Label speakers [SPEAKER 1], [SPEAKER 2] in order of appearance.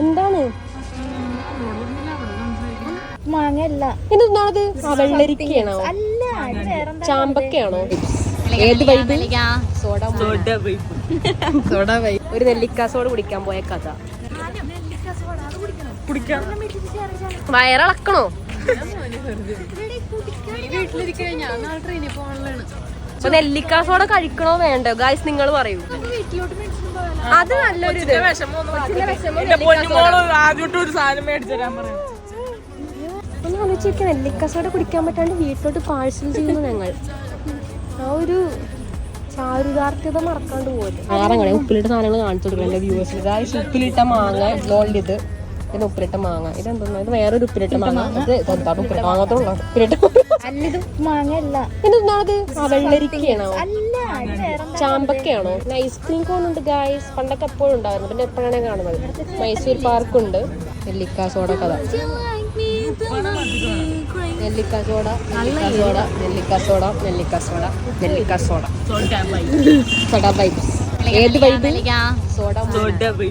[SPEAKER 1] എന്താണ്
[SPEAKER 2] മാങ്ങയല്ല
[SPEAKER 1] ഇതെന്താണത്? വെള്ളരിക്കയാണോ ചാമ്പക്കയാണോ? ഏത് vibe? Soda vibe. ഒരു നെല്ലിക്ക സോഡ കുടിക്കാൻ പോയ കഥ. വയറിളക്കണോ? അപ്പൊ നെല്ലിക്ക സോഡ കഴിക്കണോ വേണ്ടോ ഗായ്സ്? നിങ്ങൾ പറയൂ. അത് നല്ലൊരു ഒന്ന് ആലോചിക്ക, നെല്ലിക്ക സോഡ കുടിക്കാൻ പറ്റാണ്ട് വീട്ടിലോട്ട് പാഴ്സൽ ചെയ്യുന്നു ഞങ്ങൾ. ആ ഒരു ചാരുതാർത്ഥ്യത മറക്കാണ്ട് പോലും. ആറങ്ങനെ ഉപ്പിലിട്ട സാധനങ്ങൾ കാണിച്ചു കൊടുക്കണം എന്റെ വ്യൂവേഴ്സിന്. ഗായ്സ് ഉപ്പിലിട്ട മാങ്ങ ഗോൾഡ്, ഇത് ഉപ്പിലിട്ട മാങ്ങ. ഇതെന്താ? ഇത് വേറൊരു ഉപ്പിലിട്ട മാങ്ങ. ഇത് എന്താണ് ഉപ്പിലിട്ട മാങ്ങത്തോളം ഉപ്പിലിട്ട
[SPEAKER 2] മാങ്ങയല്ല.
[SPEAKER 1] ഇതെന്താണത്? വെള്ളരിക്കയാണോ ചാമ്പക്കയാണോ? ഐസ്ക്രീം കോൺ ഉണ്ട് ഗായ്സ്. പണ്ടൊക്കെ എപ്പോഴും ഉണ്ടായിരുന്നു, പിന്നെ എപ്പോഴാണ് കാണുന്നത്. മൈസൂർ പാർക്കുണ്ട്. നെല്ലിക്ക സോഡ കഥ. നെല്ലിക്ക സോഡ, നെല്ലിക്ക സോഡ, നെല്ലിക്ക സോഡ, നെല്ലിക്ക സോഡ, നെല്ലിക്ക സോഡ, സോഡ വൈബ്സ്. ഏത് വൈബ്? Soda vibe.